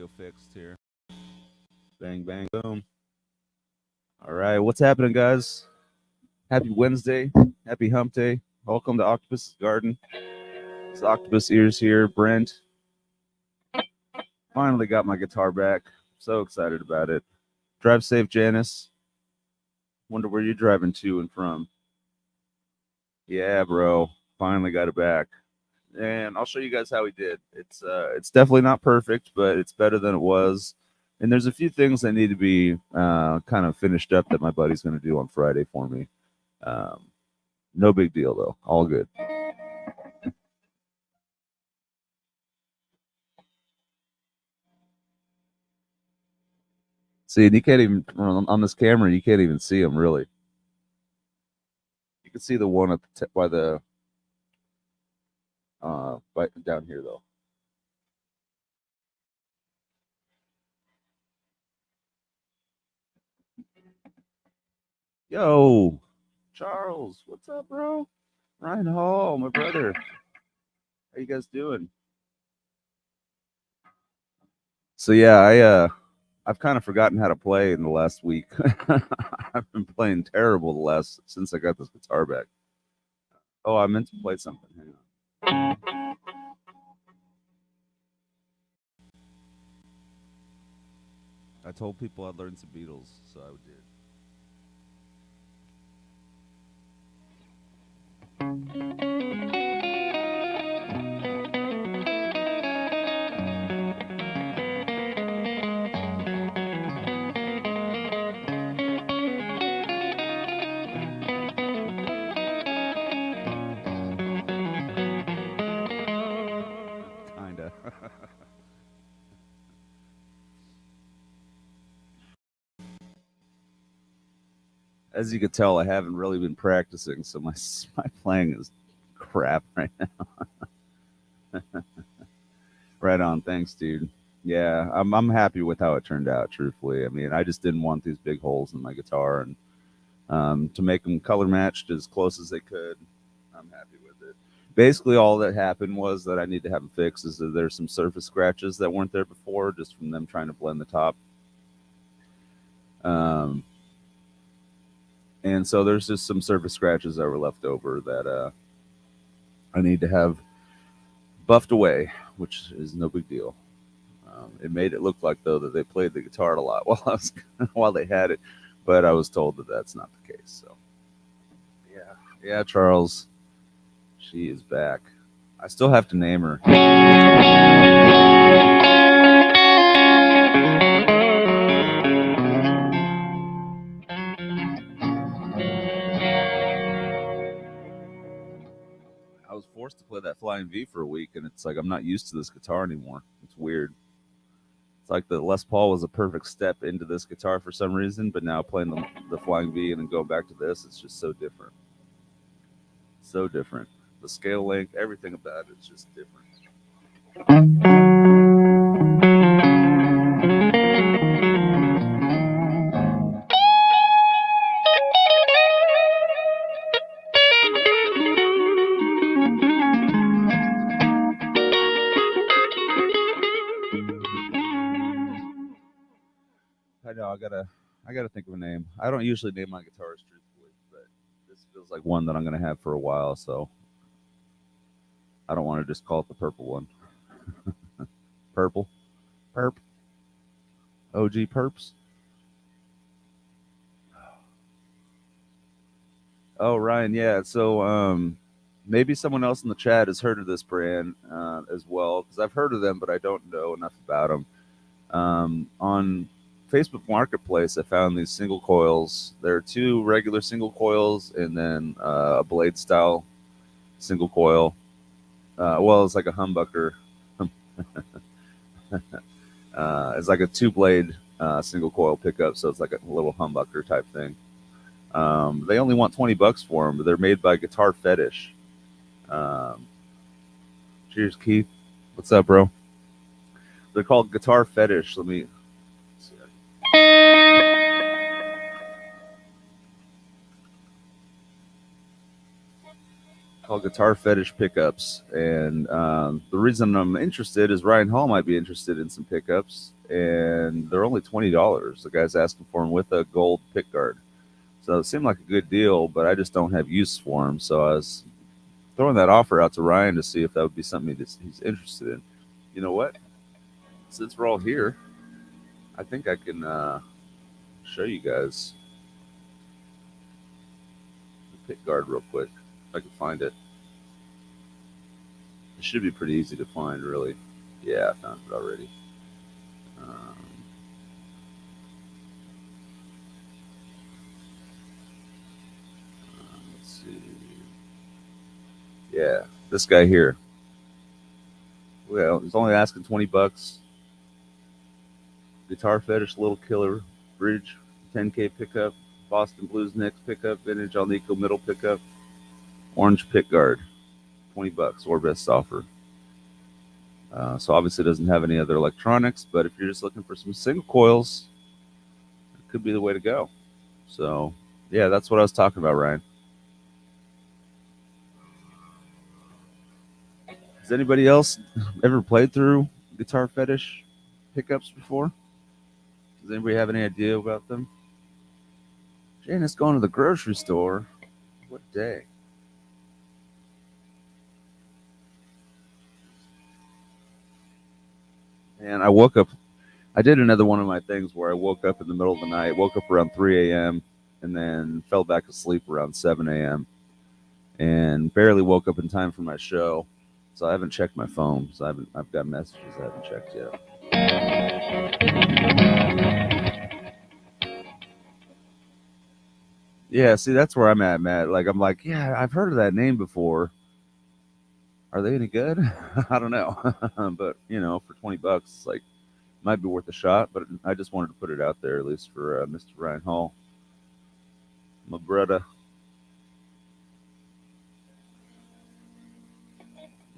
audio fixed here. Bang, bang, boom. All right, what's happening, guys? Happy Wednesday. Happy Hump Day. Welcome to Octopus Garden. It's Octopus Ears here. Brent. Finally got my guitar back. So excited about it. Drive safe, Janice. Wonder where you're driving to and from. Yeah, bro. Finally got it back. And I'll show you guys how we did. It's definitely not perfect, but it's better than it was. And there's a few things that need to be kind of finished up that my buddy's going to do on Friday for me. No big deal though. All good. See, and you can't even on this camera. You can't even see them really. You can see the one at by the down here though. Yo, Charles, what's up, bro? Ryan Hall, my brother. How you guys doing? So yeah, I've kind of forgotten how to play in the last week. I've been playing terrible the last since I got this guitar back. Oh, I meant to play something. Hang on. I told people I'd learn some Beatles, so I did. Kinda. As you can tell, I haven't really been practicing, so my playing is crap right now. Right on, thanks, dude. Yeah, I'm happy with how it turned out. Truthfully, I mean, I just didn't want these big holes in my guitar, and to make them color matched as close as they could. I'm happy with it. Basically, all that happened was that I need to have them fixed. Is that there's some surface scratches that weren't there before, just from them trying to blend the top. Um, and so there's just some surface scratches that were left over that I need to have buffed away, which is no big deal. It made it look like though that they played the guitar a lot while I was while they had it, but I was told that that's not the case. So yeah, yeah, Charles, she is back. I still have to name her. I was forced to play that Flying V for a week, and it's like I'm not used to this guitar anymore. It's weird. It's like the Les Paul was a perfect step into this guitar for some reason, but now playing the Flying V and then going back to this, it's just so different. So different. The scale length, everything about it's just different. I know I gotta think of a name. I don't usually name my guitars truthfully, but this feels like one that I'm gonna have for a while, so I don't want to just call it the purple one. Purple, perp, OG perps. Oh, Ryan, yeah. So maybe someone else in the chat has heard of this brand as well, because I've heard of them, but I don't know enough about them. On Facebook Marketplace, I found these single coils. There are two regular single coils and then a blade style single coil. Well, it's like a humbucker. It's like a two blade single coil pickup, so it's like a little humbucker type thing. They only want $20 for them, but they're made by Guitar Fetish. Um, cheers, Keith. What's up, bro? They're called Guitar Fetish. Let me see. called Guitar Fetish Pickups, and the reason I'm interested is Ryan Hall might be interested in some pickups, and they're only $20. The guy's asking for them with a gold pick guard, so it seemed like a good deal. But I just don't have use for them, so I was throwing that offer out to Ryan to see if that would be something he's interested in. You know what? Since we're all here, I think I can show you guys the pick guard real quick if I can find it. It should be pretty easy to find, really. Yeah, I found it already. Um, let's see. Yeah, this guy here. Well, he's only asking $20. Guitar Fetish Little Killer Bridge 10K pickup, Boston Blues Nicks pickup, Vintage Alnico middle pickup, Orange pick guard, $20 or best offer. So obviously it doesn't have any other electronics, but if you're just looking for some single coils, it could be the way to go. So yeah, that's what I was talking about, Ryan. Has anybody else ever played through Guitar Fetish pickups before? Does anybody have any idea about them? Janice going to the grocery store. What day? And I woke up. I did another one of my things where I woke up in the middle of the night, woke up around 3 a.m., and then fell back asleep around 7 a.m. and barely woke up in time for my show. So I haven't checked my phone. So I've got messages I haven't checked yet. Yeah, see, that's where I'm at, Matt. Like, I'm like, yeah, I've heard of that name before. Are they any good? I don't know, but for $20, like, might be worth a shot. But I just wanted to put it out there, at least for Mr. Ryan Hall, my brother.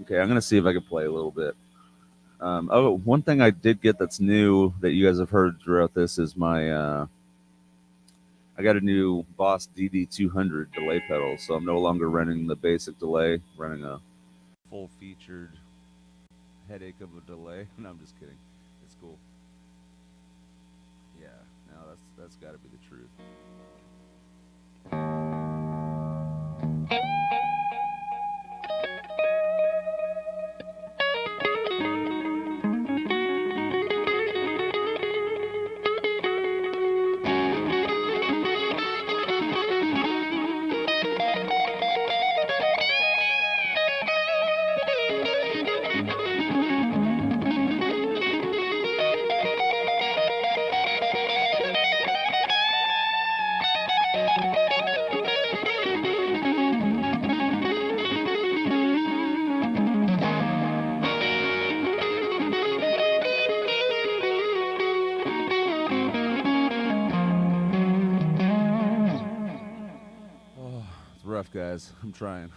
Okay, I'm gonna see if I can play a little bit. One thing I did get that's new that you guys have heard throughout this is my I got a new Boss DD200 delay pedal, so I'm no longer running the basic delay, running a full featured headache of a delay. No, I'm just kidding. It's cool. Yeah, no, that's got to be the truth. Oh, it's rough, guys. I'm trying.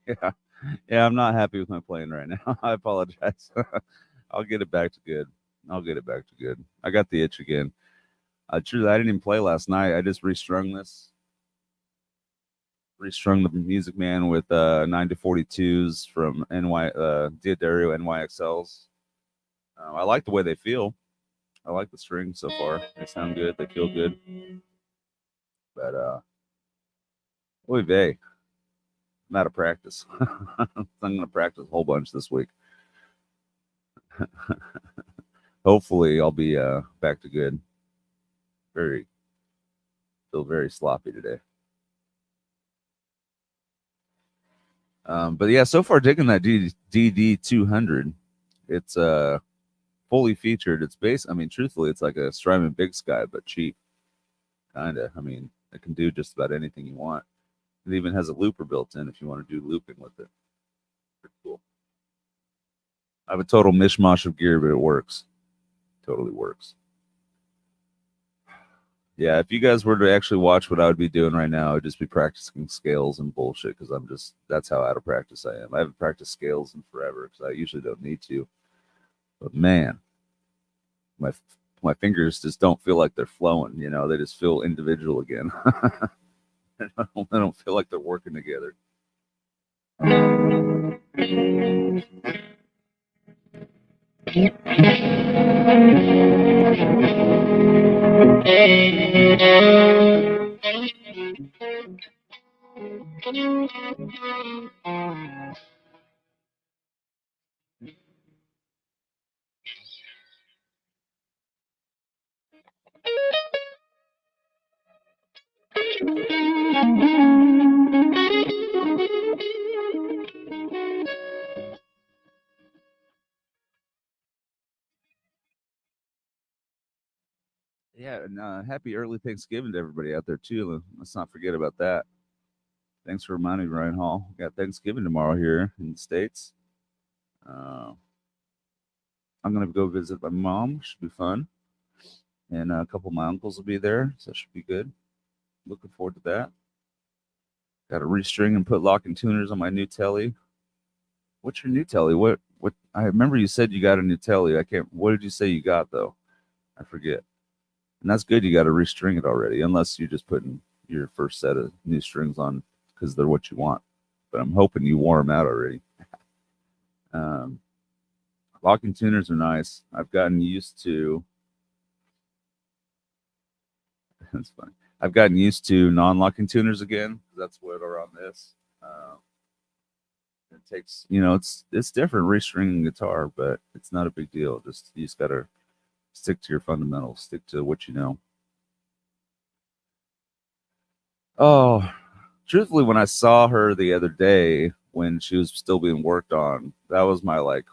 Yeah, yeah, I'm not happy with my playing right now. I apologize. I'll get it back to good. I'll get it back to good. I got the itch again. Truly, I didn't even play last night. I just restrung the Music Man with 9 to 42s from Diodario NYXLs. I like the way they feel. I like the strings so far. They sound good. They feel good. But Oy vey. I'm out of practice. I'm going to practice a whole bunch this week. Hopefully, I'll be back to good. Feel very sloppy today. But yeah, so far digging that DD 200. It's fully featured. It's based. I mean, truthfully, it's like a Strymon Big Sky, but cheap. Kinda. I mean, it can do just about anything you want. It even has a looper built in if you want to do looping with it. Pretty cool. I have a total mishmash of gear, but it works. Totally works. Yeah, if you guys were to actually watch what I would be doing right now, I would just be practicing scales and bullshit because that's how out of practice I am. I haven't practiced scales in forever because I usually don't need to. But man, my my fingers just don't feel like they're flowing. You know, they just feel individual again. They don't feel like they're working together. Yeah, and happy early Thanksgiving to everybody out there too. Let's not forget about that. Thanks for reminding me, Ryan Hall. We got Thanksgiving tomorrow here in the States. Uh, I'm gonna go visit my mom. Should be fun, and a couple of my uncles will be there, so that should be good. Looking forward to that. Got to restring and put lock and tuners on my new telly. What's your new telly? What? I remember you said you got a new telly. I can't. What did you say you got though? I forget. And that's good. You got to restring it already, unless you're just putting your first set of new strings on because they're what you want. But I'm hoping you wore them out already. Um, Locking tuners are nice. I've gotten used to. That's funny. I've gotten used to non-locking tuners again. That's what are on this. It takes, it's different restringing guitar, but it's not a big deal. You just gotta stick to your fundamentals, stick to what you know. Oh, truthfully, when I saw her the other day when she was still being worked on, that was my like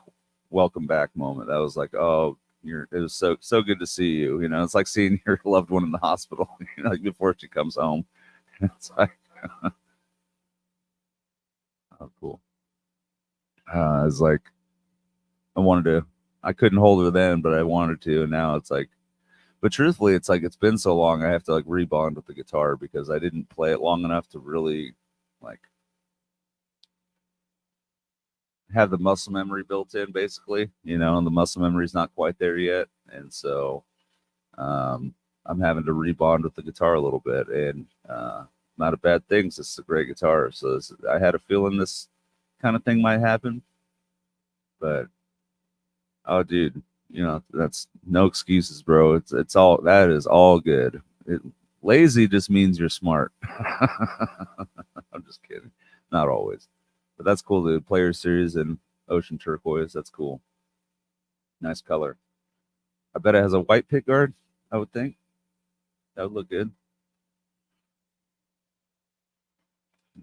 welcome back moment. That was like, oh, it was so good to see you. It's like seeing your loved one in the hospital, like before she comes home. It's like, oh, cool. It's like I couldn't hold her then, but I wanted to, and now it's like, but truthfully, it's like it's been so long. I have to like rebond with the guitar because I didn't play it long enough to really like have the muscle memory built in, basically, and the muscle memory is not quite there yet. And so I'm having to rebond with the guitar a little bit, and not a bad thing. This is a great guitar. So I had a feeling this kind of thing might happen, but oh, dude, that's no excuses, bro. It's all that is all good. Lazy just means you're smart. I'm just kidding. Not always. But that's cool. The Player Series and Ocean Turquoise. That's cool. Nice color. I bet it has a white pick guard, I would think. That would look good.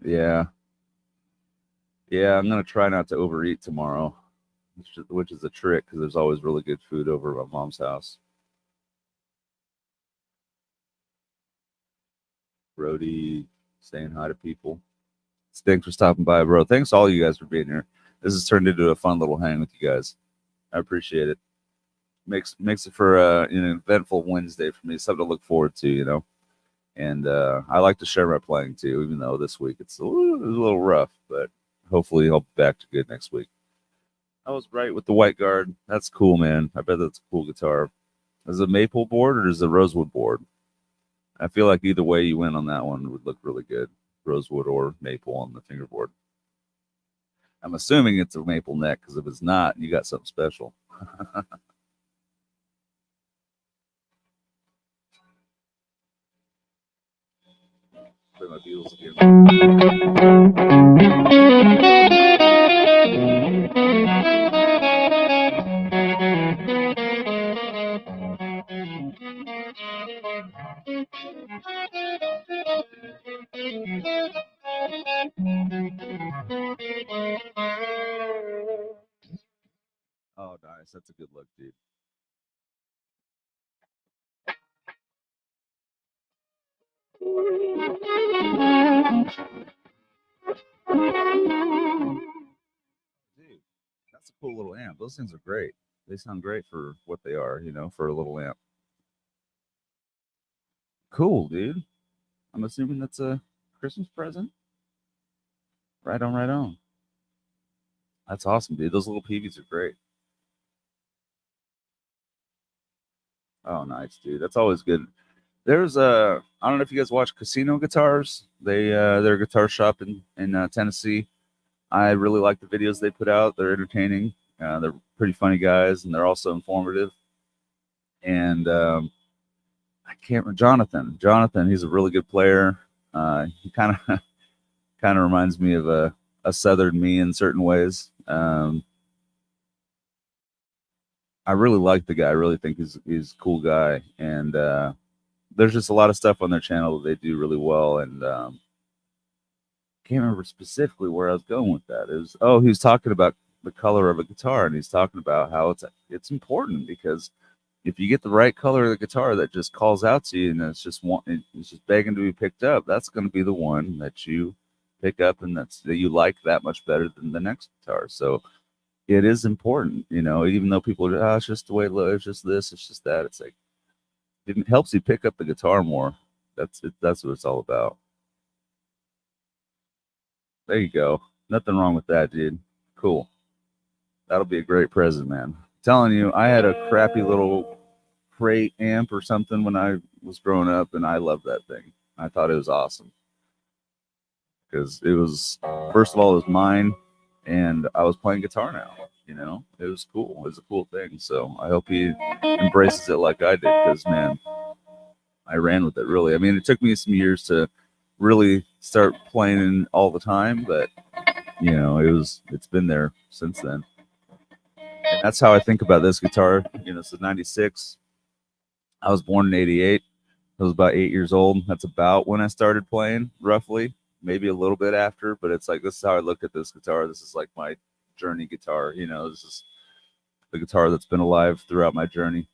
Yeah. Yeah, I'm going to try not to overeat tomorrow, which is a trick because there's always really good food over at my mom's house. Brody saying hi to people. Thanks for stopping by, bro. Thanks to all you guys for being here. This has turned into a fun little hang with you guys. I appreciate it. Makes it for an eventful Wednesday for me. Something to look forward to. And I like to share my playing too, even though this week it's a little rough. But hopefully I'll be back to good next week. I was right with the white guard. That's cool, man. I bet that's a cool guitar. Is it a maple board or is it a rosewood board? I feel like either way you went on that one would look really good. Rosewood or maple on the fingerboard. I'm assuming it's a maple neck because if it's not, you got something special. Play my Beatles again. That's a good look, dude. Dude, that's a cool little amp. Those things are great. They sound great for what they are, for a little amp. Cool, dude. I'm assuming that's a Christmas present. Right on, right on. That's awesome, dude. Those little PVs are great. Oh, nice, dude. That's always good. There's I don't know if you guys watch Casino Guitars. They're a guitar shop in Tennessee. I really like the videos they put out. They're entertaining. They're pretty funny guys, and they're also informative. And I can't remember Jonathan. Jonathan, he's a really good player. He kind of kind of reminds me of a Southern me in certain ways. I really like the guy. I really think he's a cool guy, and there's just a lot of stuff on their channel that they do really well. And can't remember specifically where I was going with that. It was he was talking about the color of a guitar, and he's talking about how it's important because if you get the right color of the guitar that just calls out to you and it's just begging to be picked up, that's going to be the one that you pick up and that you like that much better than the next guitar. So it is important, even though people are, it's just the way it looks, it's just this, it's just that. It's like it helps you pick up the guitar more. That's it. That's what it's all about. There you go. Nothing wrong with that, dude. Cool. That'll be a great present, man. I'm telling you, I had a crappy little crate amp or something when I was growing up, and I loved that thing. I thought it was awesome because it was, first of all, it was mine, and I was playing guitar now. It was cool. It was a cool thing. So I hope he embraces it like I did because, man, I ran with it really. I mean, it took me some years to really start playing all the time, but it's been there since then. And that's how I think about this guitar. This is 96. I was born in 88. I was about 8 years old. That's about when I started playing, roughly. Maybe a little bit after, but it's like this is how I look at this guitar. This is like my journey guitar. This is the guitar that's been alive throughout my journey.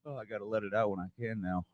Oh, I gotta let it out when I can now.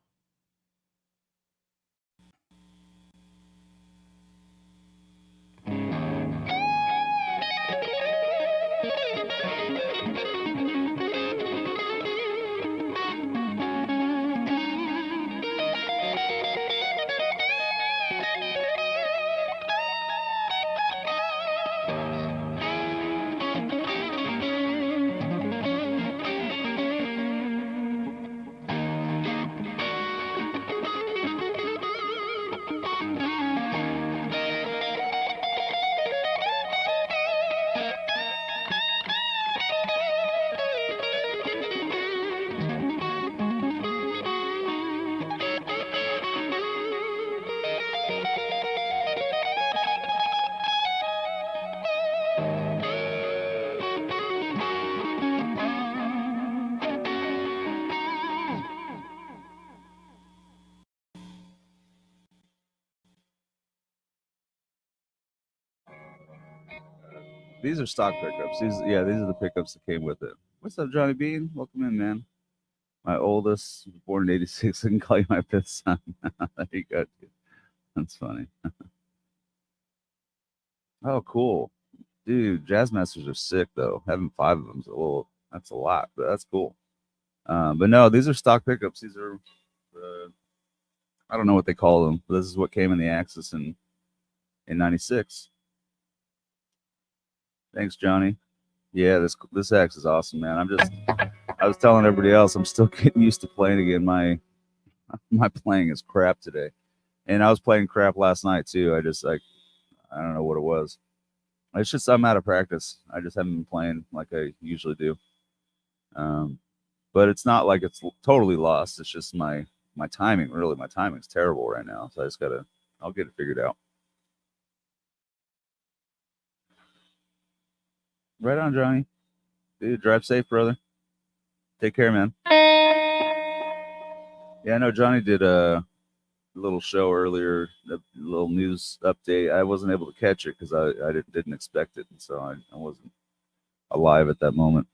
These are stock pickups. These are the pickups that came with it. What's up, Johnny Bean? Welcome in, man. My oldest, born in '86. I can call you my fifth son. There you go, dude. That's funny. Oh, cool, dude. Jazz Masters are sick though. Having five of them is that's a lot, but that's cool. But no, these are stock pickups. These are, I don't know what they call them, but this is what came in the Axis in '96. Thanks, Johnny. Yeah, this axe is awesome, man. I was telling everybody else I'm still getting used to playing again. My playing is crap today, and I was playing crap last night too. I don't know what it was. It's just I'm out of practice. I just haven't been playing like I usually do. Um, but it's not like it's totally lost. It's just my timing. Really, my timing's terrible right now. So I just gotta. I'll get it figured out. Right on, Johnny. Dude, drive safe, brother. Take care, man. Yeah, I know Johnny did a little show earlier, a little news update. I wasn't able to catch it because I didn't expect it, and so I wasn't alive at that moment.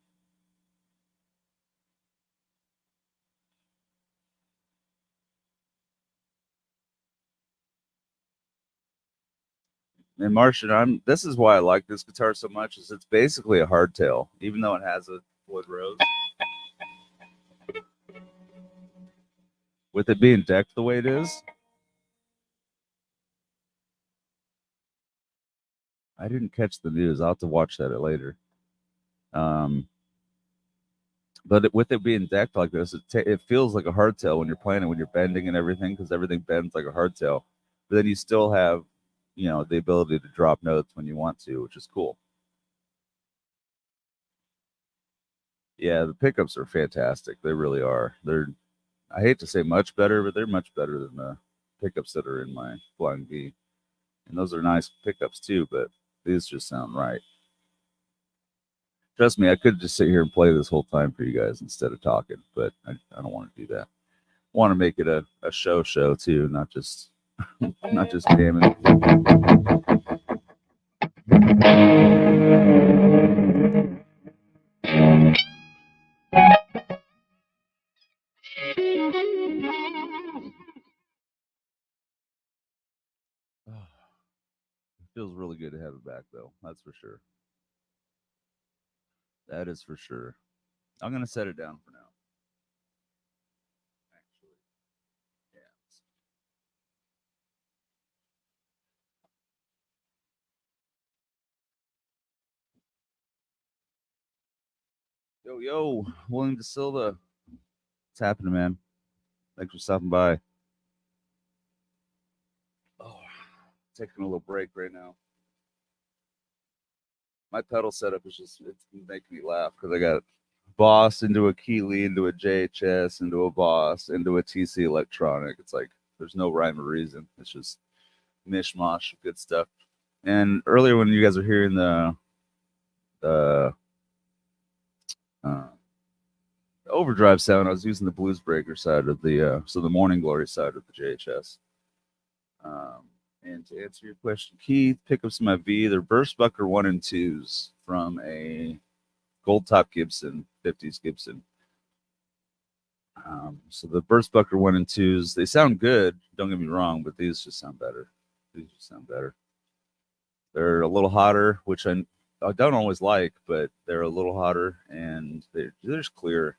And Martian, this is why I like this guitar so much, is it's basically a hardtail, even though it has a wood rose. With it being decked the way it is, I didn't catch the news. I'll have to watch that later. Um, but with it being decked like this, it feels like a hardtail when you're playing it, when you're bending and everything, because everything bends like a hardtail. But then you still have, the ability to drop notes when you want to, which is cool. Yeah, the pickups are fantastic. They really are. I hate to say much better, but they're much better than the pickups that are in my Flying V. And those are nice pickups too, but these just sound right. Trust me, I could just sit here and play this whole time for you guys instead of talking, but I don't want to do that. I want to make it a show too, not just not just jamming. It feels really good to have it back though. That's for sure. That is for sure. I'm gonna set it down for now. Actually, yeah. Yo, yo, William De Silva. What's happening, man? Thanks for stopping by. Oh, taking a little break right now. My pedal setup is it's making me laugh because I got Boss into a Keeley, into a JHS, into a Boss, into a TC Electronic. It's like there's no rhyme or reason. It's just mishmash of good stuff. And earlier when you guys were hearing the uh, overdrive sound, I was using the Blues Breaker side of the Morning Glory side of the JHS. And to answer your question, Keith, pickups in my V, they're Burstbucker 1 and 2s from a Gold Top Gibson, 50s Gibson. So the Burstbucker 1 and 2s, they sound good, don't get me wrong, but these just sound better. These just sound better. They're a little hotter, which I don't always like, but they're a little hotter, and they're just clear.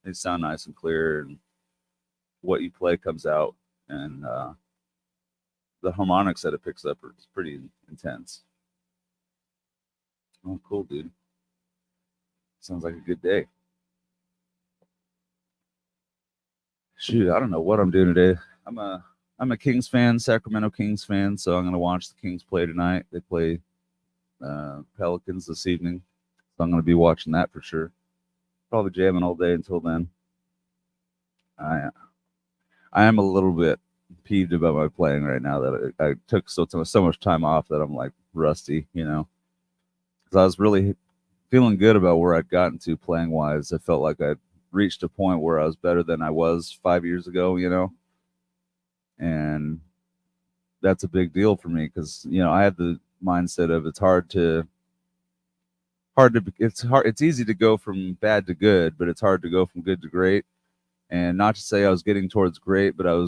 They sound nice and clear, and what you play comes out, and the harmonics that it picks up are pretty intense. Oh, cool, dude. Sounds like a good day. Shoot, I don't know what I'm doing today. I'm a Kings fan, Sacramento Kings fan, so I'm gonna watch the Kings play tonight. They play Pelicans this evening, so I'm gonna be watching that for sure. Probably jamming all day until then. I I am a little bit peeved about my playing right now that I took so much time off that I'm like rusty, because I was really feeling good about where I'd gotten to playing wise. I felt like I'd reached a point where I was better than I was 5 years ago, and that's a big deal for me because I had the mindset of it's easy to go from bad to good, but it's hard to go from good to great. And not to say I was getting towards great, but I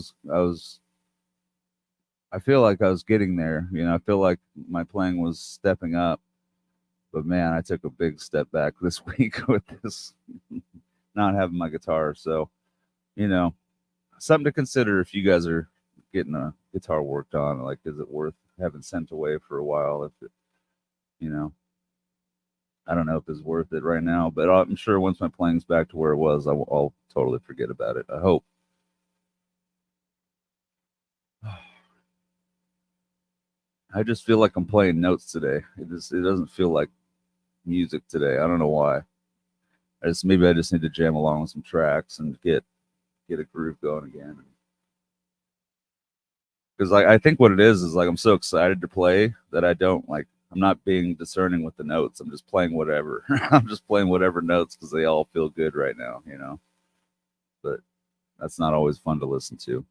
feel like I was getting there. I feel like my playing was stepping up. But man, I took a big step back this week with this not having my guitar. So, you know, something to consider if you guys are getting a guitar worked on. Like, is it worth having sent away for a while? If it, you know, I don't know if it's worth it right now, but I'm sure once my playing's back to where it was, I'll totally forget about it. I hope. I just feel like I'm playing notes today. It doesn't feel like music today. I don't know why. I just need to jam along with some tracks and get a groove going again. Because I think what it is like I'm so excited to play that I don't like I'm not being discerning with the notes. I'm just playing whatever. I'm just playing whatever notes because they all feel good right now, you know. But that's not always fun to listen to.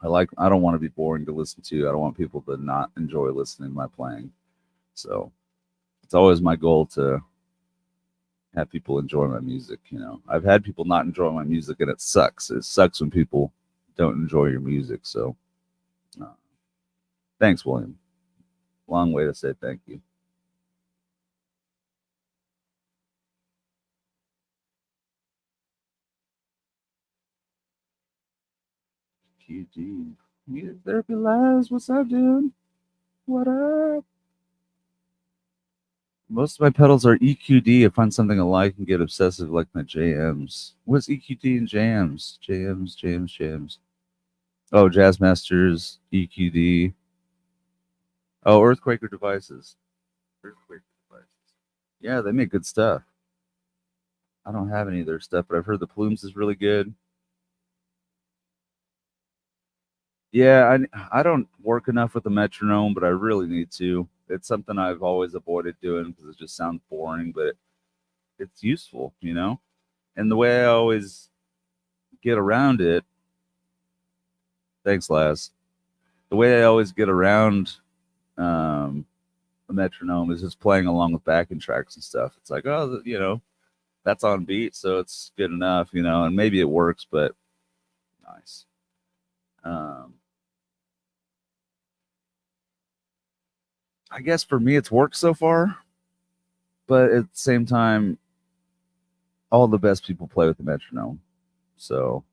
I don't want to be boring to listen to. I don't want people to not enjoy listening to my playing. So it's always my goal to have people enjoy my music. You know, I've had people not enjoy my music, and it sucks. It sucks when people don't enjoy your music. So, uh, thanks, William. Long way to say thank you. QG. Music therapy lives. What's up, dude? What up? Most of my pedals are EQD. I find something I like and get obsessive, like my JMs. What's EQD and JMs? JMs. Oh, Jazz Masters, EQD. Oh, Earthquaker devices. Earthquaker devices. Yeah, they make good stuff. I don't have any of their stuff, but I've heard the Plumes is really good. Yeah, I don't work enough with the metronome, but I really need to. It's something I've always avoided doing because it just sounds boring, but it's useful, you know? And the way I always get around it, thanks, Laz. The way I always get around um, the metronome is just playing along with backing tracks and stuff. It's like, oh, you know, that's on beat, so it's good enough, you know, and maybe it works, but nice. Um, I guess for me, it's worked so far, but at the same time, all the best people play with the metronome. So,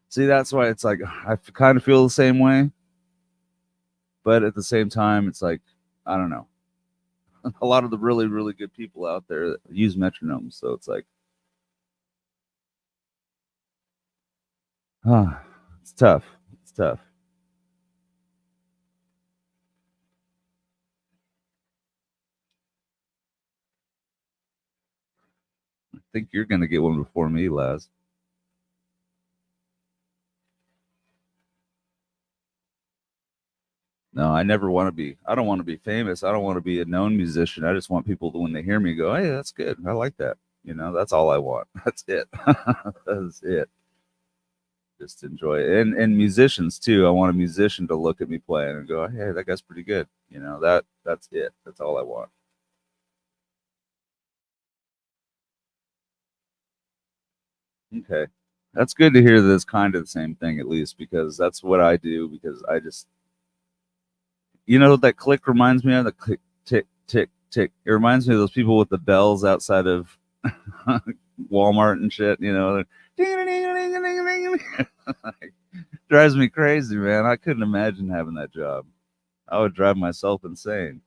see, that's why it's like I kind of feel the same way, but at the same time, it's like I don't know. A lot of the really, really good people out there use metronomes, so it's like, ah, it's tough. It's tough. I think you're gonna get one before me, Laz. No, I never want to be. I don't want to be famous. I don't want to be a known musician. I just want people to, when they hear me, go, "Hey, that's good. I like that." You know, that's all I want. That's it. That's it. Just enjoy it. And musicians too. I want a musician to look at me playing and go, "Hey, that guy's pretty good." You know, that's it. That's all I want. Okay. That's good to hear that it's kind of the same thing at least because that's what I do because I just you know what that click reminds me of the click tick tick tick. It reminds me of those people with the bells outside of Walmart and shit, you know. Drives me crazy, man. I couldn't imagine having that job. I would drive myself insane,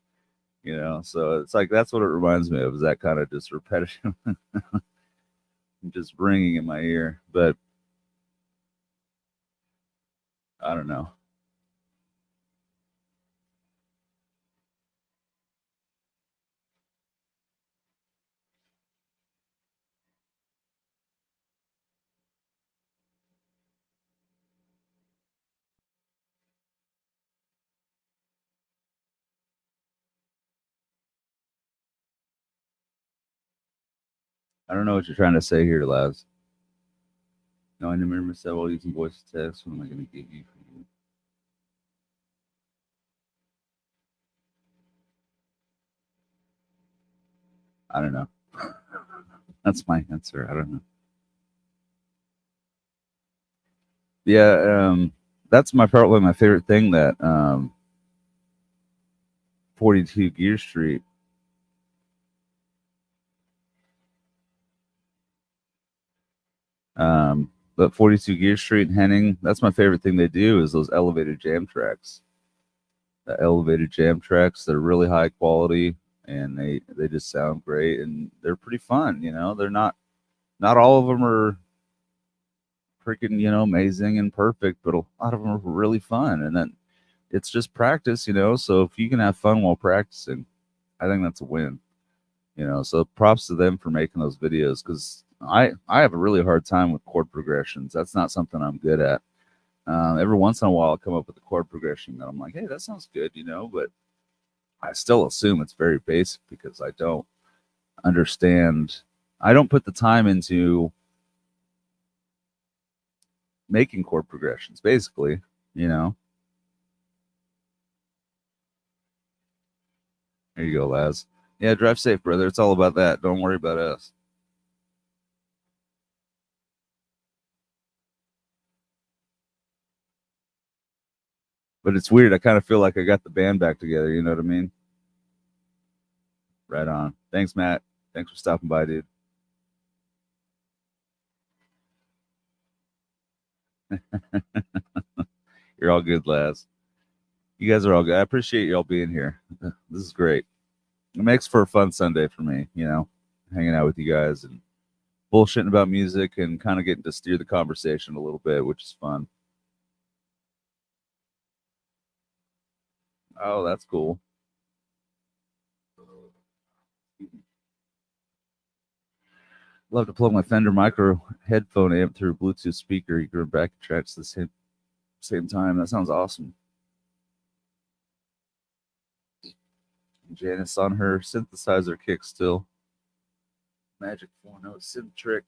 you know. So it's like that's what it reminds me of, is that kind of just repetitive, just ringing in my ear. But I don't know. I don't know what you're trying to say here, Laz. No, I never said while using voice to text. What am I going to give you for you? I don't know. That's my answer. I don't know. Yeah, that's probably my favorite thing that 42 Gear Street. But 42 Gear Street and Henning, that's my favorite thing they do is those elevated jam tracks. The elevated jam tracks, they're really high quality and they just sound great and they're pretty fun, you know. They're not all of them are freaking, you know, amazing and perfect, but a lot of them are really fun. And then it's just practice, you know. So if you can have fun while practicing, I think that's a win. You know, so props to them for making those videos because I have a really hard time with chord progressions. That's not something I'm good at. Every once in a while, I'll come up with a chord progression that I'm like, hey, that sounds good, you know, but I still assume it's very basic because I don't understand. I don't put the time into making chord progressions, basically, you know. There you go, Laz. Yeah, drive safe, brother. It's all about that. Don't worry about us. But it's weird. I kind of feel like I got the band back together. You know what I mean? Right on. Thanks, Matt. Thanks for stopping by, dude. You're all good, Laz. You guys are all good. I appreciate y'all being here. This is great. It makes for a fun Sunday for me, you know, hanging out with you guys and bullshitting about music and kind of getting to steer the conversation a little bit, which is fun. Oh, that's cool. Love to plug my Fender Micro headphone amp through a Bluetooth speaker. You can back tracks at the same time. That sounds awesome. Janice on her synthesizer kick still. Magic 4 note synth trick.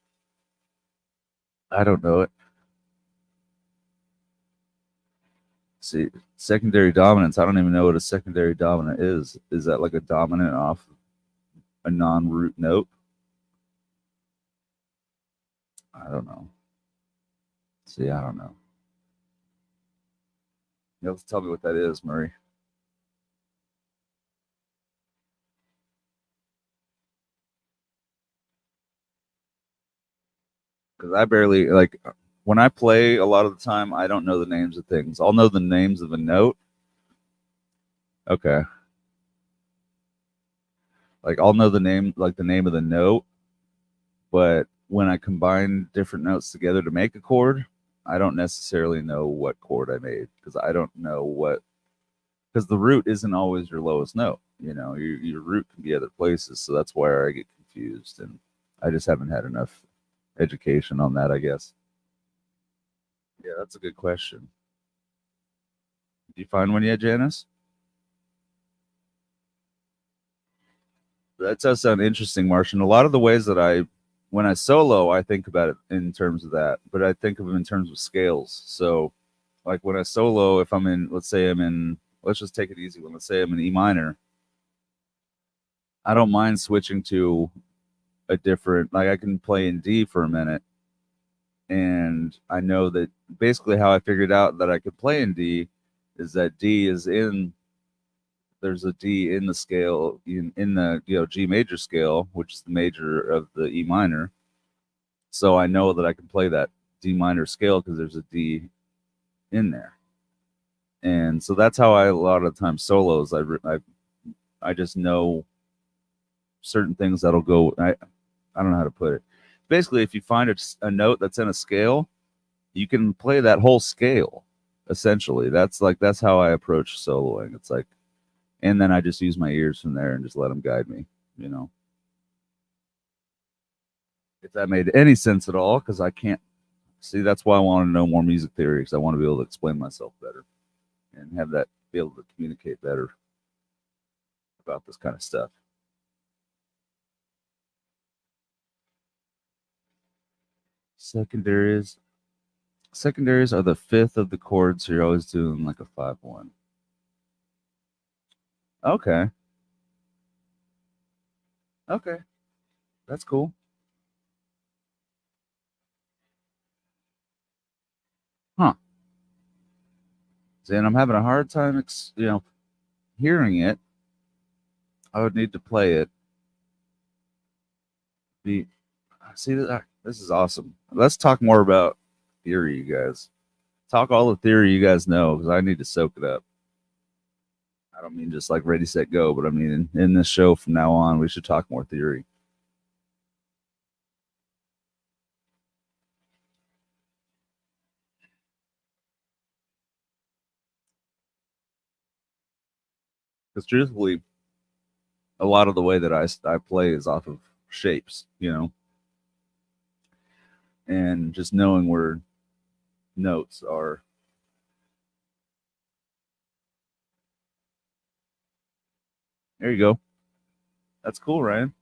I don't know it. See, secondary dominance. I don't even know what a secondary dominant is. Is that like a dominant off a non-root note? I don't know. See, I don't know. You have to tell me what that is, Murray. Because I barely like when I play a lot of the time, I don't know the names of things. I'll know the names of a note. Okay. Like I'll know the name, like the name of the note, but when I combine different notes together to make a chord, I don't necessarily know what chord I made because I don't know what because the root isn't always your lowest note. You know, your root can be other places, so that's why I get confused, and I just haven't had enough education on that, I guess. Yeah, that's a good question. Did you find one yet, Janice? That does sound interesting, Martian. A lot of the ways that when I solo, I think about it in terms of that, but I think of them in terms of scales. So, like when I solo, if I'm in, let's say I'm in, let's just take it easy. When let's say I'm in E minor, I don't mind switching to a different, like I can play in D for a minute, and I know that basically how I figured out that I could play in D is that D is in there's a D in the scale in the G major scale, which is the major of the E minor. So I know that I can play that D minor scale because there's a D in there, and so that's how I a lot of times solos. I just know certain things that'll go. I don't know how to put it. Basically, if you find a note that's in a scale, you can play that whole scale. Essentially, that's how I approach soloing. It's like, and then I just use my ears from there and just let them guide me. You know. If that made any sense at all, because I can't see. That's why I want to know more music theory, because I want to be able to explain myself better and have that be able to communicate better about this kind of stuff. Secondaries. Secondaries are the fifth of the chords, so you're always doing like a 5-1. Okay. Okay. That's cool. Huh. And I'm having a hard time, hearing it. I would need to play it. Be see that this is awesome. Let's talk more about theory, you guys. Talk all the theory you guys know because I need to soak it up. I don't mean just like ready, set, go, but I mean in this show from now on, we should talk more theory. Because truthfully, a lot of the way that I play is off of shapes, and just knowing where notes are. There you go. That's cool, Ryan.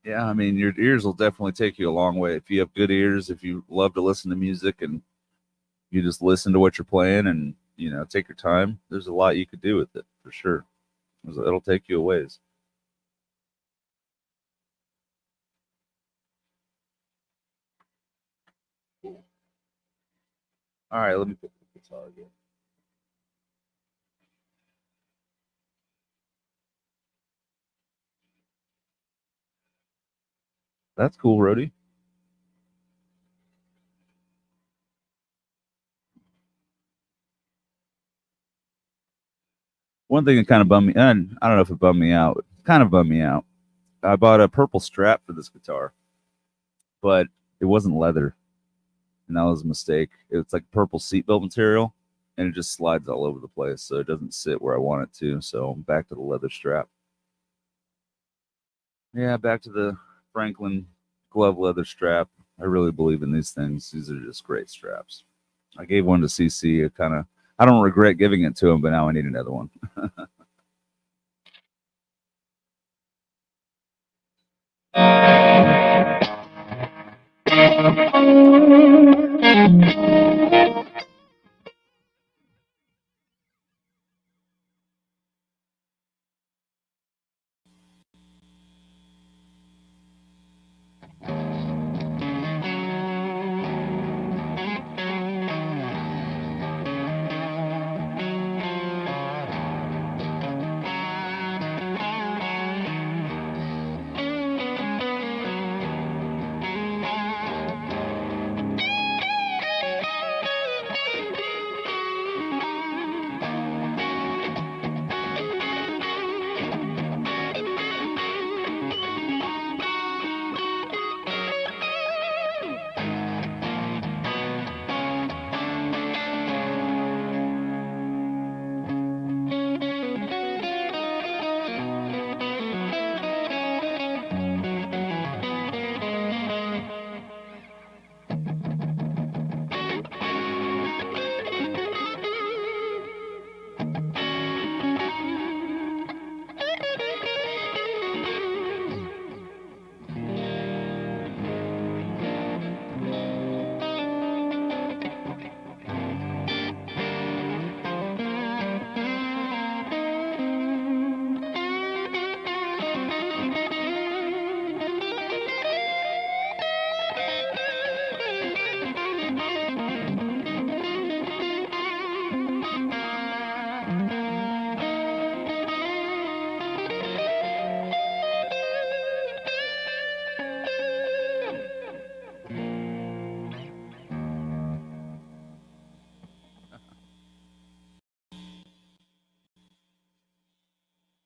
Yeah, I mean, your ears will definitely take you a long way if you have good ears. If you love to listen to music and you just listen to what you're playing and take your time. There's a lot you could do with it for sure. It'll take you a ways. All right, let me pick the guitar again. That's cool, Rody. One thing that kind of bummed me, and I don't know if it bummed me out, but kind of bummed me out. I bought a purple strap for this guitar, but it wasn't leather, and that was a mistake. It's like purple seatbelt material, and it just slides all over the place, so it doesn't sit where I want it to. So I'm back to the leather strap. Yeah, back to the Franklin glove leather strap. I really believe in these things. These are just great straps. I gave one to CC. I don't regret giving it to him, but now I need another one.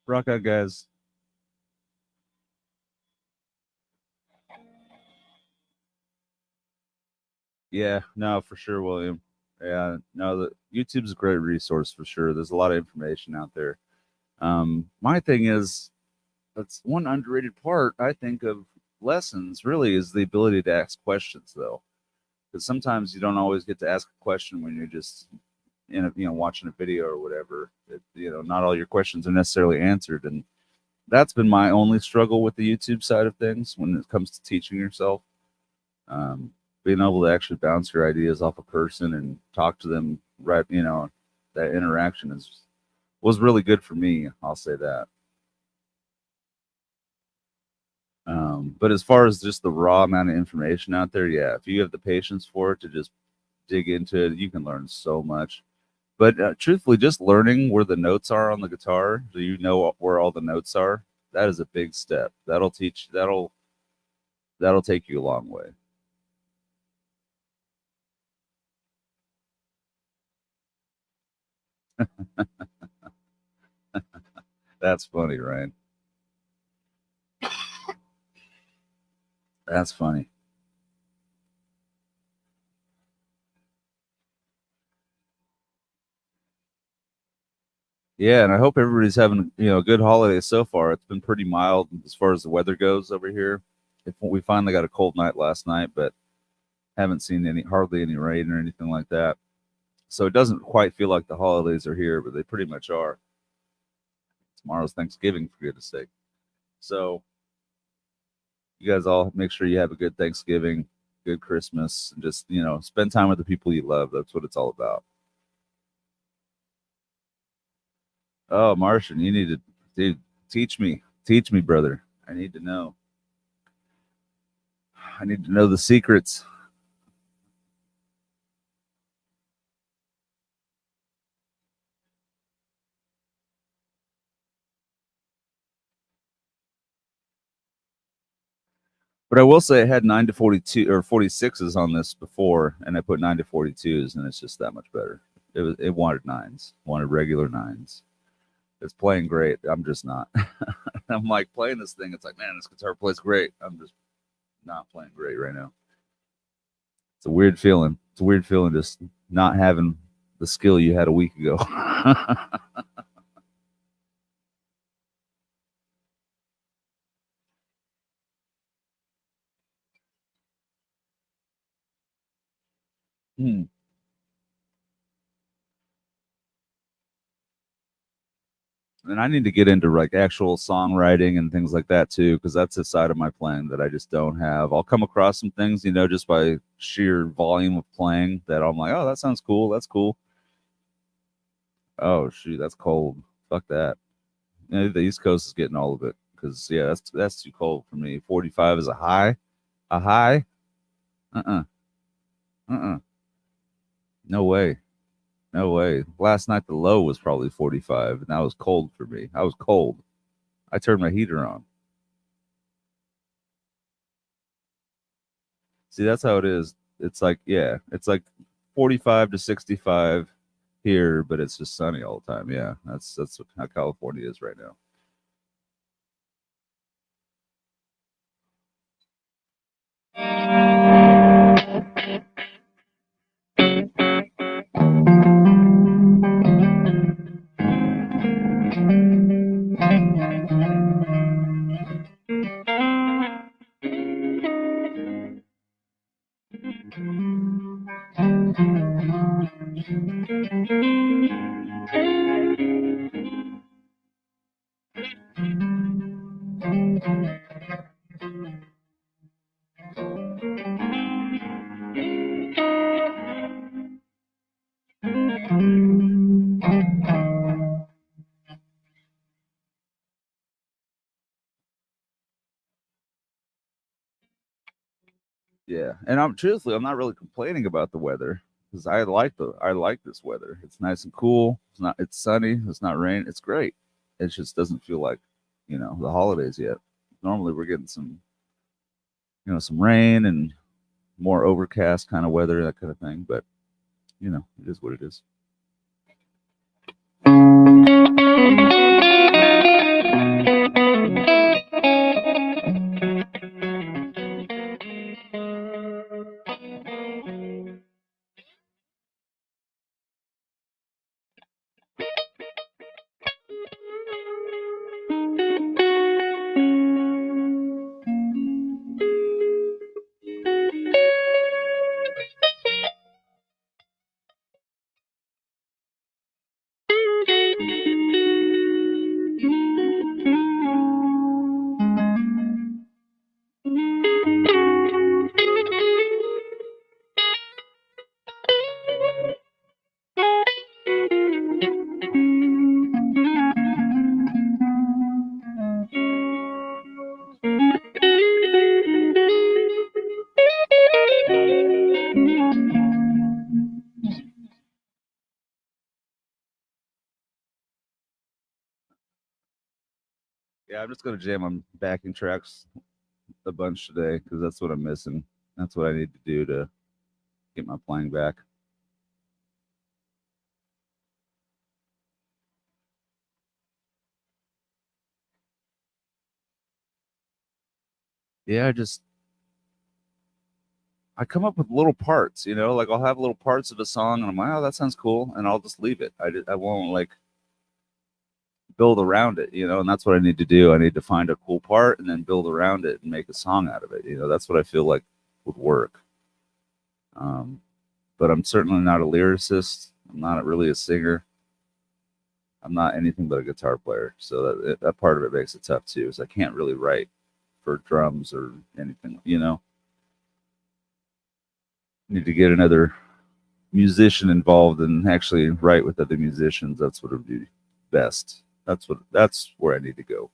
Rock out, guys. Yeah, no, for sure, William. Yeah, no, the YouTube's a great resource for sure. There's a lot of information out there. My thing is, that's one underrated part, I think, of lessons really is the ability to ask questions, though. Because sometimes you don't always get to ask a question when you're just watching a video or whatever. Not all your questions are necessarily answered, and that's been my only struggle with the YouTube side of things when it comes to teaching yourself. Um, Being able to actually bounce your ideas off a person and talk to them, right? That interaction was really good for me. I'll say that. But as far as just the raw amount of information out there, yeah, if you have the patience for it to just dig into it, you can learn so much. But truthfully, just learning where the notes are on the guitar, so you know where all the notes are, that is a big step. That'll take you a long way. That's funny, Ryan. That's funny. Yeah, and I hope everybody's having a good holiday so far. It's been pretty mild as far as the weather goes over here. If we finally got a cold night last night, but haven't seen hardly any rain or anything like that. So it doesn't quite feel like the holidays are here, but they pretty much are. Tomorrow's Thanksgiving, for goodness sake. So you guys all make sure you have a good Thanksgiving, good Christmas, and just spend time with the people you love. That's what it's all about. Oh, Martian, you need to, dude, teach me, brother. I need to know. I need to know the secrets. But I will say I had 9 to 42 or 46s on this before, and I put 9 to 42s, and it's just that much better. It wanted nines, wanted regular nines. It's playing great. I'm just not. I'm like playing this thing. It's like, man, this guitar plays great. I'm just not playing great right now. It's a weird feeling. It's a weird feeling just not having the skill you had a week ago. Hmm. And I need to get into like actual songwriting and things like that too, because that's a side of my playing that I just don't have. I'll come across some things, just by sheer volume of playing that I'm like, oh, that sounds cool. That's cool. Oh shoot, that's cold. Fuck that. The East Coast is getting all of it because yeah, that's too cold for me. 45 is a high. A high? Uh-uh. Uh-uh. No way. No way. Last night the low was probably 45, and that was cold for me. I was cold. I turned my heater on. See, that's how it is. It's like, yeah, it's like 45 to 65 here, but it's just sunny all the time. Yeah, that's how California is right now. Yeah, and I'm not really complaining about the weather because I like this weather. It's nice and cool. It's sunny. It's not rain. It's great. It just doesn't feel like the holidays yet. Normally we're getting some rain and more overcast kind of weather, that kind of thing. But it is what it is. Yeah, I'm just gonna jam on backing tracks a bunch today because that's what I'm missing. That's what I need to do to get my playing back. Yeah, I come up with little parts, like I'll have little parts of a song and I'm like, oh, that sounds cool, and I'll just leave it. I won't like build around it, and that's what I need to do. I need to find a cool part and then build around it and make a song out of it. That's what I feel like would work. But I'm certainly not a lyricist. I'm not really a singer. I'm not anything but a guitar player. So that part of it makes it tough too, is I can't really write for drums or anything, Need to get another musician involved and actually write with other musicians. That's what would be best. That's where I need to go.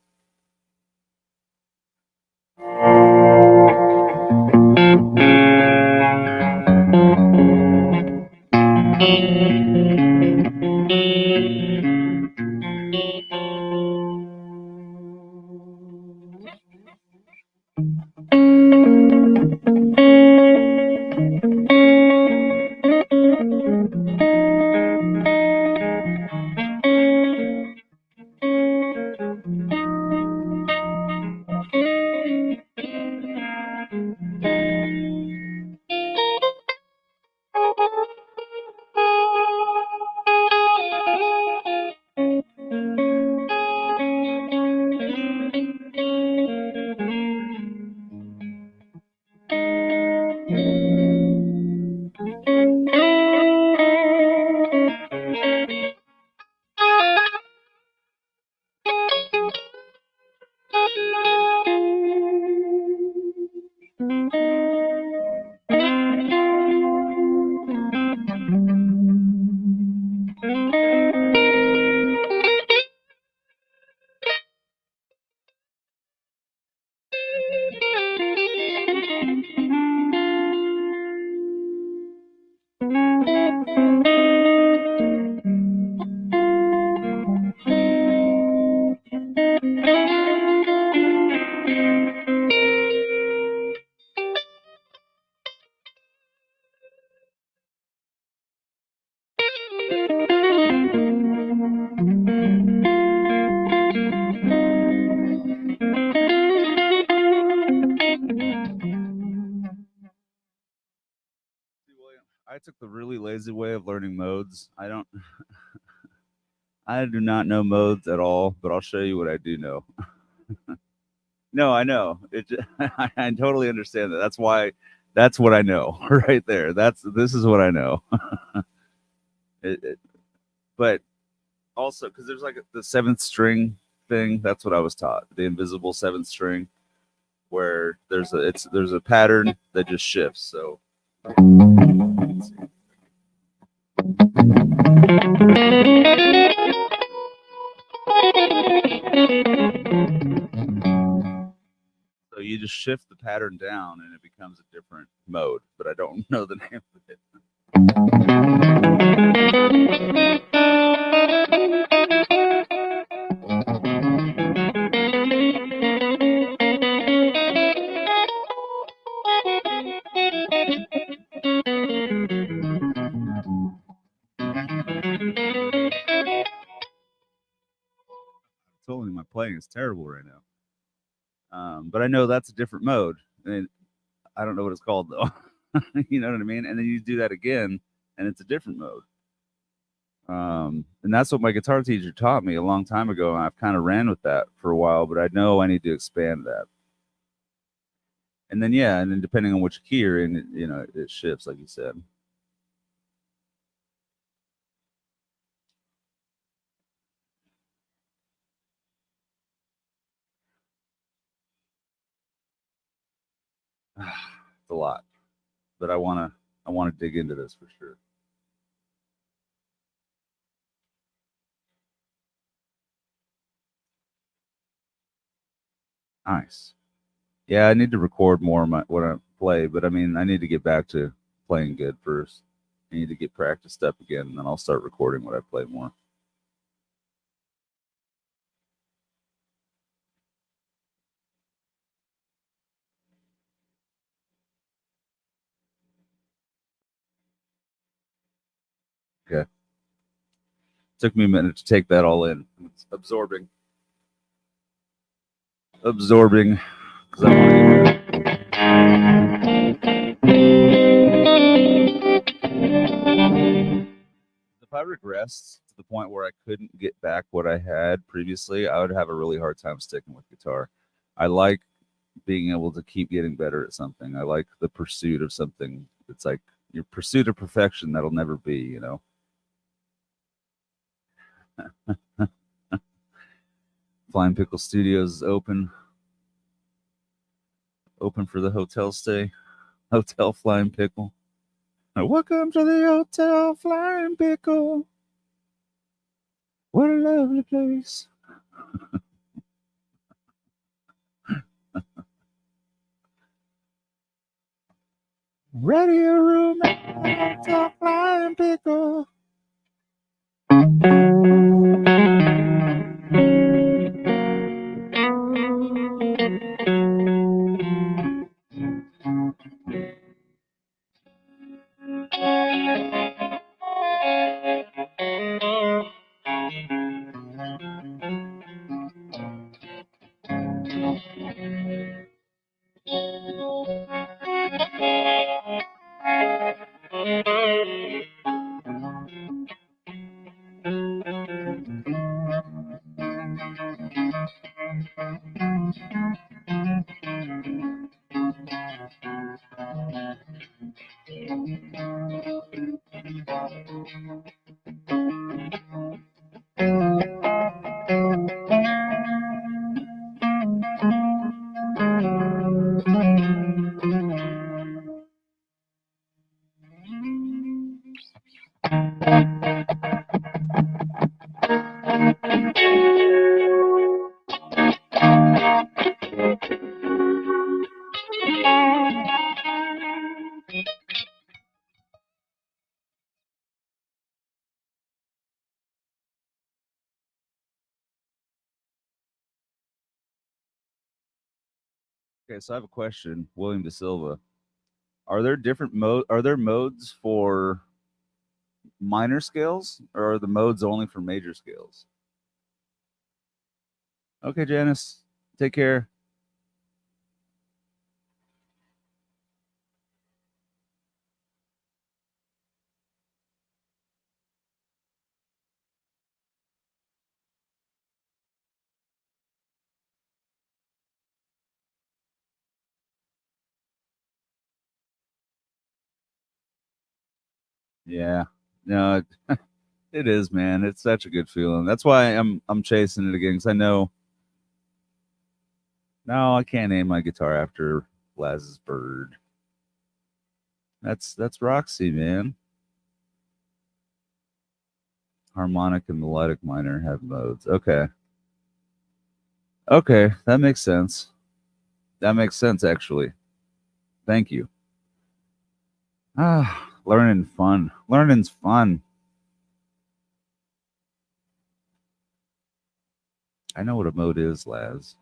I took the really lazy way of learning modes. I do not know modes at all, but I'll show you what I do know. No, I know. I totally understand that. That's what I know right there. This is what I know. But also, because there's like the seventh string thing. That's what I was taught. The invisible seventh string, where there's a pattern that just shifts. So. Let's see. So you just shift the pattern down and it becomes a different mode, but I don't know the name of it. Totally, my playing is terrible right now. But I know that's a different mode. And I don't know what it's called though. You know what I mean? And then you do that again, and it's a different mode. And that's what my guitar teacher taught me a long time ago, and I've kind of ran with that for a while. But I know I need to expand that. And then and then depending on which key you're in, it shifts, like you said. It's a lot, but I wanna dig into this for sure. Nice. Yeah, I need to record more of what I play, but I mean, I need to get back to playing good first. I need to get practiced up again, and then I'll start recording what I play more. Okay. Took me a minute to take that all in. It's absorbing. Absorbing. Because I want to if I regress to the point where I couldn't get back what I had previously, I would have a really hard time sticking with guitar. I like being able to keep getting better at something. I like the pursuit of something. It's like your pursuit of perfection that'll never be, you know. Flying Pickle Studios is open for the hotel stay. Hotel Flying Pickle. Welcome to the Hotel Flying Pickle. What a lovely place. Ready a room at the Hotel Flying Pickle. Okay, so I have a question, William De Silva. Are there modes for minor scales, or are the modes only for major scales? Okay, Janice, take care. Yeah, no, it is, man. It's such a good feeling. That's why I'm chasing it again, because I know. No, I can't name my guitar after Laz's bird. That's Roxy, man. Harmonic and melodic minor have modes. Okay. Okay, that makes sense. That makes sense, actually. Thank you. Ah, learning fun. Learning's fun. I know what a mode is, Laz.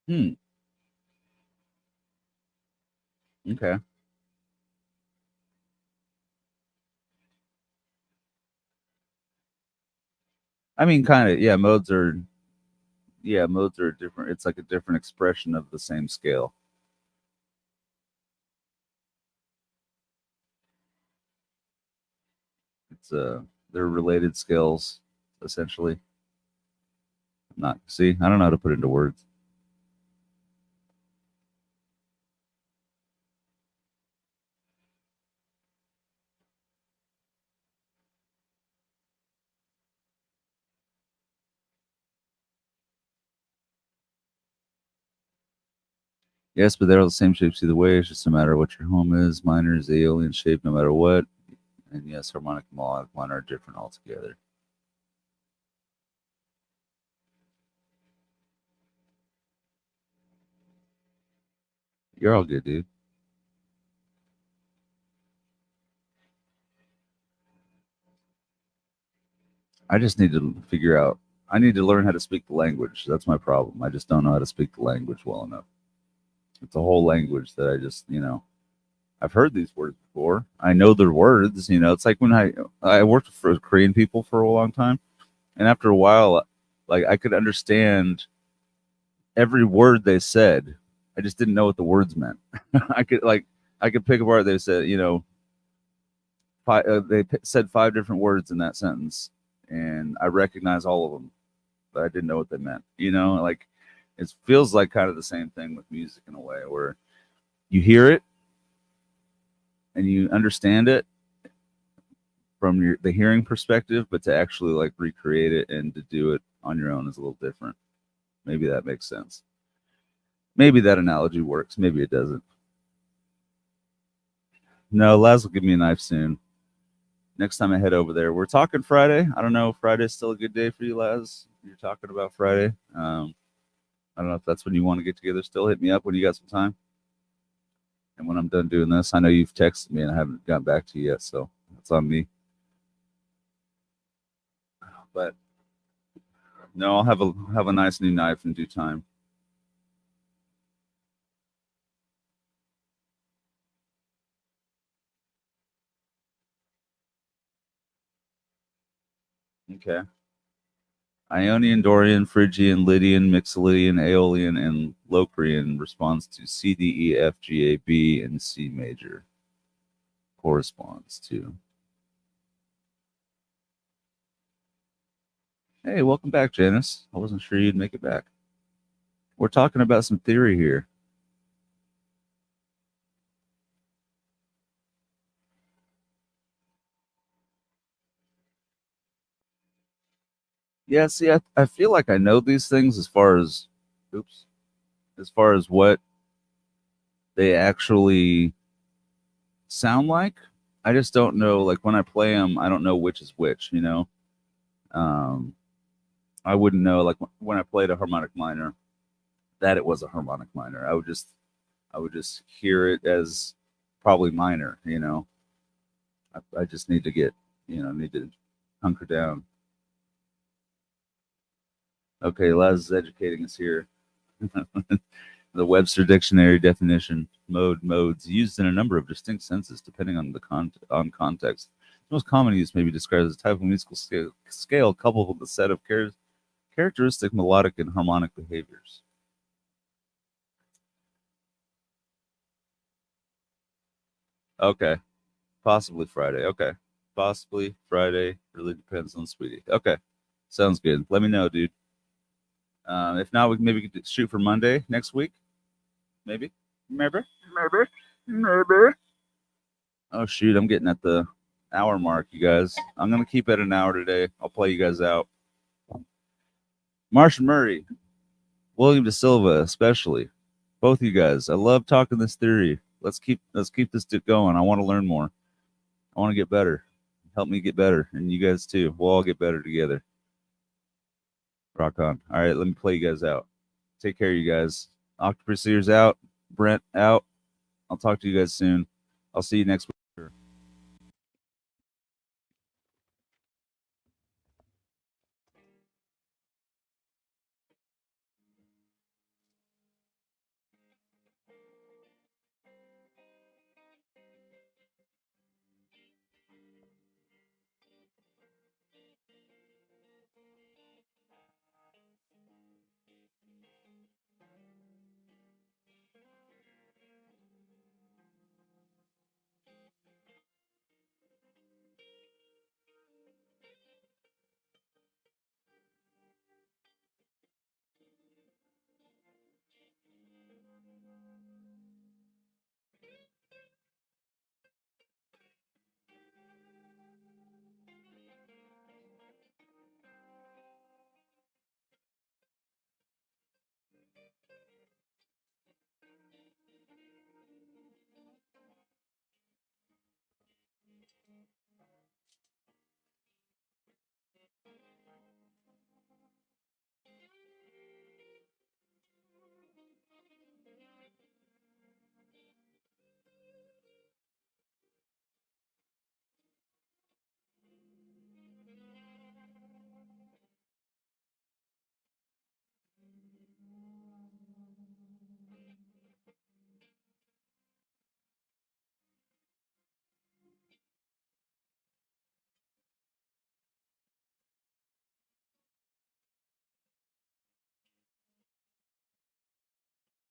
Hmm. Okay. I mean, kind of. Modes are different. It's like a different expression of the same scale. It's they're related scales, essentially. Not see. I don't know how to put it into words. Yes, but they're all the same shapes either way. It's just a matter of what your home is. Minor is the alien shape no matter what. And yes, harmonic and melodic one are different altogether. You're all good, dude. I just need to figure out. I need to learn how to speak the language. That's my problem. I just don't know how to speak the language well enough. It's a whole language that I just, I've heard these words before. I know their words. It's like when I worked for Korean people for a long time, and after a while, like I could understand every word they said. I just didn't know what the words meant. I could pick apart. They said, said 5 different words in that sentence, and I recognize all of them, but I didn't know what they meant. Like it feels like kind of the same thing with music in a way, where you hear it and you understand it from the hearing perspective, but to actually like recreate it and to do it on your own is a little different. Maybe that makes sense. Maybe that analogy works. Maybe it doesn't. No, Laz will give me a knife soon. Next time I head over there. We're talking Friday. I don't know if Friday's still a good day for you, Laz. You're talking about Friday. I don't know if that's when you want to get together still. Hit me up when you got some time. And when I'm done doing this, I know you've texted me and I haven't gotten back to you yet, so that's on me. But no, I'll have a nice new knife in due time. Okay. Ionian, Dorian, Phrygian, Lydian, Mixolydian, Aeolian, and Locrian responds to C, D, E, F, G, A, B, and C major. Corresponds to. Hey, welcome back, Janice. I wasn't sure you'd make it back. We're talking about some theory here. Yeah, see, I feel like I know these things as far as what they actually sound like. I just don't know, like when I play them, I don't know which is which, I wouldn't know, like when I played a harmonic minor, that it was a harmonic minor. I would just hear it as probably minor, I just need to need to hunker down. Okay, Laz is educating us here. The Webster Dictionary definition: modes used in a number of distinct senses depending on the context. The most common use may be described as a type of musical scale coupled with a set of characteristic melodic and harmonic behaviors. Okay, possibly Friday. Okay, possibly Friday. Really depends on Sweetie. Okay, sounds good. Let me know, dude. If not, we could shoot for Monday next week. Maybe. Maybe. Maybe. Maybe. Oh shoot, I'm getting at the hour mark, you guys. I'm gonna keep it an hour today. I'll play you guys out. Marshall Murray, William De Silva, especially. Both you guys. I love talking this theory. Let's keep this going. I want to learn more. I want to get better. Help me get better. And you guys too. We'll all get better together. Rock on. All right, let me play you guys out. Take care, you guys. Octopus Ears out. Brent out. I'll talk to you guys soon. I'll see you next week.